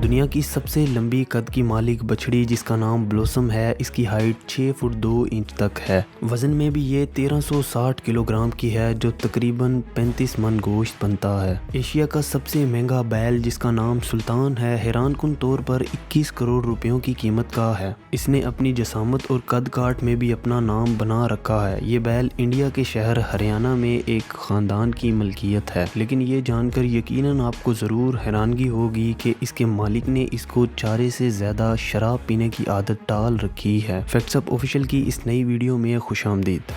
दुनिया की सबसे लंबी कद की मालिक बछड़ी जिसका नाम ब्लॉसम है, इसकी हाइट 6 फुट 2 इंच तक है। वजन में भी ये 1360 किलोग्राम की है, जो तकरीबन 35 मन गोश्त बनता है। एशिया का सबसे महंगा बैल जिसका नाम सुल्तान है, हैरानकुन तौर पर 21 करोड़ रुपयों की कीमत का है। इसने अपनी जसामत और कद काठ में भी अपना नाम बना रखा है। ये बैल इंडिया के शहर हरियाणा में एक खानदान की मलकियत है, लेकिन ये जानकर यकीनन आपको ज़रूर हैरानगी होगी कि इसके मालिक ने इसको चारे से ज़्यादा शराब पीने की आदत डाल रखी है। फैक्ट्स अप ऑफिशियल की इस नई वीडियो में खुशामदीद।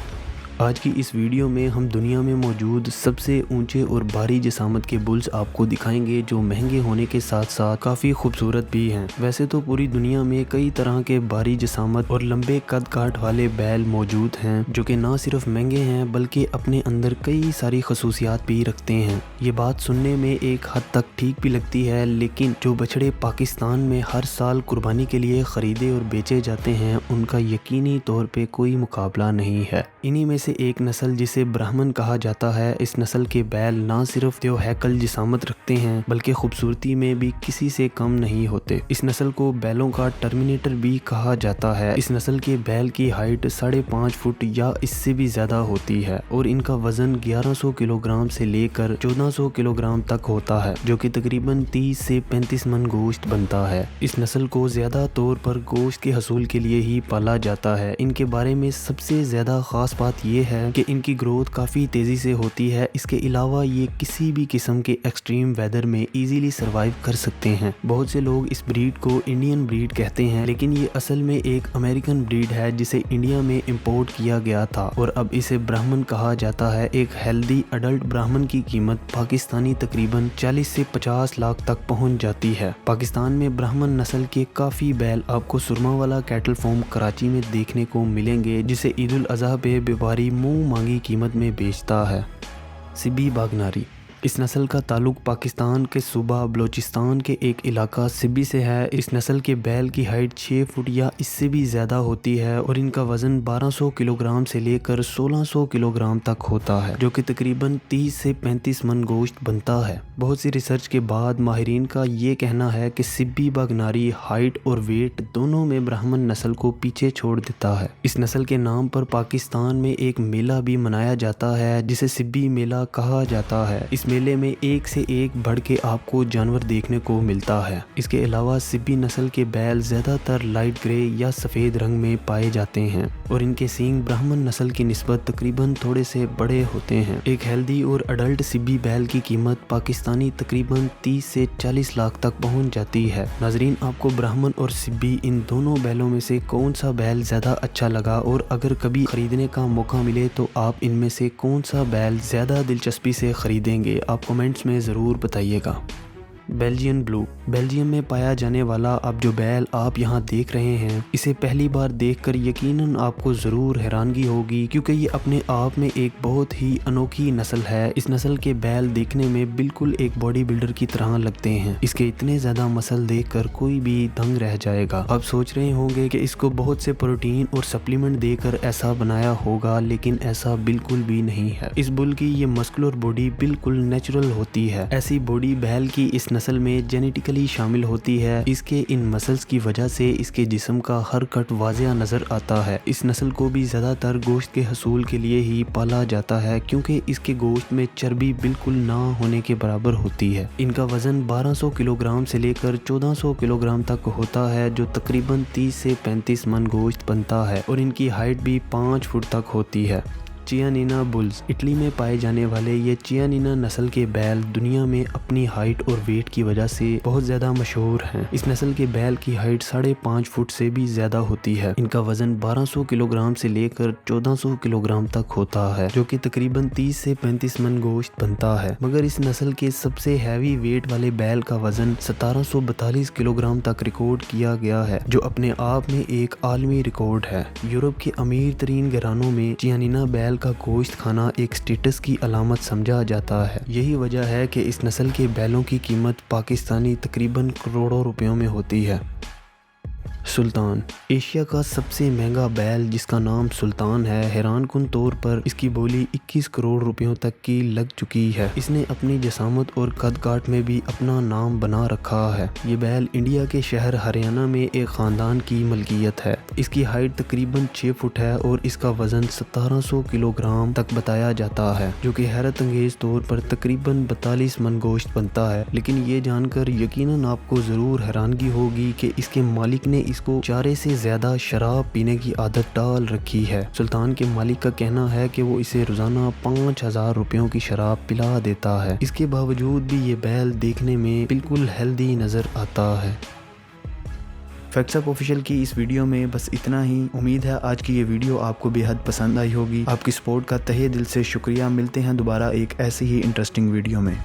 आज की इस वीडियो में हम दुनिया में मौजूद सबसे ऊंचे और भारी जसामत के बुल्स आपको दिखाएंगे, जो महंगे होने के साथ साथ काफ़ी खूबसूरत भी हैं। वैसे तो पूरी दुनिया में कई तरह के भारी जसामत और लंबे कद काठ वाले बैल मौजूद हैं, जो कि ना सिर्फ महंगे हैं बल्कि अपने अंदर कई सारी खसूसियात भी रखते हैं। ये बात सुनने में एक हद तक ठीक भी लगती है, लेकिन जो बछड़े पाकिस्तान में हर साल कुर्बानी के लिए खरीदे और बेचे जाते हैं, उनका यकीनी तौर पर कोई मुकाबला नहीं है। इन्हीं में से एक नस्ल जिसे ब्राह्मण कहा जाता है, इस नस्ल के बैल ना सिर्फ त्यो हैकल जिसामत रखते हैं बल्कि खूबसूरती में भी किसी से कम नहीं होते। इस नस्ल को बैलों का टर्मिनेटर भी कहा जाता है। इस नस्ल के बैल की हाइट 5.5 फुट या इससे भी ज्यादा होती है और इनका वजन 1100 किलोग्राम से लेकर 1400 किलोग्राम तक होता है, जो कि तकरीबन 30 से 35 मन गोश्त बनता है। इस नस्ल को ज्यादा तौर पर गोश्त के हसूल के लिए ही पाला जाता है। इनके बारे में सबसे ज्यादा खास बात यह है कि इनकी ग्रोथ काफ़ी तेज़ी से होती है। इसके अलावा ये किसी भी किस्म के एक्सट्रीम वेदर में इजीली सरवाइव कर सकते हैं। बहुत से लोग इस ब्रीड को इंडियन ब्रीड कहते हैं, लेकिन ये असल में एक अमेरिकन ब्रीड है जिसे इंडिया में इंपोर्ट किया गया था और अब इसे ब्राह्मण कहा जाता है। एक हेल्दी अडल्ट ब्राह्मण की कीमत पाकिस्तानी तकरीबन 40 से 50 लाख तक पहुंच जाती है। पाकिस्तान में ब्राह्मण नस्ल के काफ़ी बैल आपको सुरमा वाला कैटल फार्म कराची में देखने को मिलेंगे, जिसे ईद उल अज़हा पे व्यापारी मुंह मांगी कीमत में बेचता है। सिब्बी बागनारी। इस नस्ल का ताल्लुक पाकिस्तान के सूबा बलोचिस्तान के एक इलाका सिब्बी से है। इस नस्ल के बैल की हाइट 6 फुट या इससे भी ज़्यादा होती है और इनका वजन 1200 किलोग्राम से लेकर 1600 किलोग्राम तक होता है, जो कि तकरीबन 30 से 35 मन गोश्त बनता है। बहुत सी रिसर्च के बाद माहिरीन का ये कहना है कि सिब्बी बागनारी हाइट और वेट दोनों में ब्राह्मण नस्ल को पीछे छोड़ देता है। इस नस्ल के नाम पर पाकिस्तान में एक मेला भी मनाया जाता है, जिसे सिब्बी मेला कहा जाता है। इस मेले में एक से एक बढ़ के आपको जानवर देखने को मिलता है। इसके अलावा सिब्बी नस्ल के बैल ज्यादातर लाइट ग्रे या सफेद रंग में पाए जाते हैं और इनके सींग ब्राह्मण नस्ल की निस्बत तकरीबन थोड़े से बड़े होते हैं। एक हेल्दी और अडल्ट सिब्बी बैल की कीमत पाकिस्तानी तकरीबन 30 से 40 लाख तक पहुंच जाती है। नाजरीन, आपको ब्राह्मण और सिब्बी इन दोनों बैलों में से कौन सा बैल ज्यादा अच्छा लगा, और अगर कभी खरीदने का मौका मिले तो आप इनमें से कौन सा बैल ज्यादा दिलचस्पी से खरीदेंगे? आप कमेंट्स में ज़रूर बताइएगा। Belgian blue. बेल्जियम में पाया जाने वाला अब जो बैल आप यहाँ देख रहे हैं, इसे पहली बार देखकर यकीनन आपको ज़रूर हैरानगी होगी, क्योंकि ये अपने आप में एक बहुत ही अनोखी नस्ल है। इस नस्ल के बैल देखने में बिल्कुल एक बॉडी बिल्डर की तरह लगते हैं। इसके इतने ज़्यादा मसल देखकर कोई भी दंग रह जाएगा। आप सोच रहे होंगे कि इसको बहुत से प्रोटीन और सप्लीमेंट देकर ऐसा बनाया होगा, लेकिन ऐसा बिल्कुल भी नहीं है। इस बुल की ये मस्कुलर बॉडी बिल्कुल नेचुरल होती है। ऐसी बॉडी बैल की इस नस्ल में जेनेटिकली शामिल होती है। इसके इन मसल्स की वजह से इसके जिस्म का हर कट वाज़िया नजर आता है। इस नस्ल को भी ज्यादातर गोश्त के हसूल के लिए ही पाला जाता है, क्योंकि इसके गोश्त में चर्बी बिल्कुल ना होने के बराबर होती है। इनका वजन 1200 किलोग्राम से लेकर 1400 किलोग्राम तक होता है, जो तकरीबन 30 से 35 मन गोश्त बनता है और इनकी हाइट भी 5 फुट तक होती है। चियानिना बुल्स। इटली में पाए जाने वाले ये चियानिना नस्ल के बैल दुनिया में अपनी हाइट और वेट की वजह से बहुत ज्यादा मशहूर हैं। इस नस्ल के बैल की हाइट 5.5 फुट से भी ज्यादा होती है। इनका वजन 1200 किलोग्राम से लेकर 1400 किलोग्राम तक होता है, जो कि तकरीबन 30 से 35 मन गोश्त बनता है। मगर इस नस्ल के सबसे हैवी वेट वाले बैल का वजन 1742 किलोग्राम तक रिकॉर्ड किया गया है, जो अपने आप में एक आलमी रिकॉर्ड है। यूरोप के अमीर तरीन घरानों में चियानिना बैल का गोश्त खाना एक स्टेटस की अलामत समझा जाता है। यही वजह है कि इस नस्ल के बैलों की कीमत पाकिस्तानी तकरीबन करोड़ों रुपयों में होती है। सुल्तान एशिया का सबसे महंगा बैल जिसका नाम सुल्तान है, हैरानकुन तौर पर इसकी बोली 21 करोड़ रुपयों तक की लग चुकी है। इसने अपनी जसामत और कद काठ में भी अपना नाम बना रखा है। ये बैल इंडिया के शहर हरियाणा में एक खानदान की मलकियत है। इसकी हाइट तकरीबन 6 फुट है और इसका वजन 1700 किलोग्राम तक बताया जाता है, जो कि हैरत अंगेज तौर पर तकरीबन 42 मन गोश्त बनता है। लेकिन ये जानकर यकीनन आपको जरूर हैरानगी होगी कि इसके मालिक ने इसको चारे से ज्यादा शराब पीने की आदत डाल रखी है। सुल्तान के मालिक का कहना है कि वो इसे रोजाना 5000 रुपयों की शराब पिला देता है। इसके बावजूद भी ये बैल देखने में बिल्कुल हेल्दी नजर आता है। फैक्ट्स अप ऑफिशियल की इस वीडियो में बस इतना ही। उम्मीद है आज की ये वीडियो आपको बेहद पसंद आई होगी। आपकी सपोर्ट का तहे दिल से शुक्रिया। मिलते हैं दोबारा एक ऐसी ही इंटरेस्टिंग वीडियो में।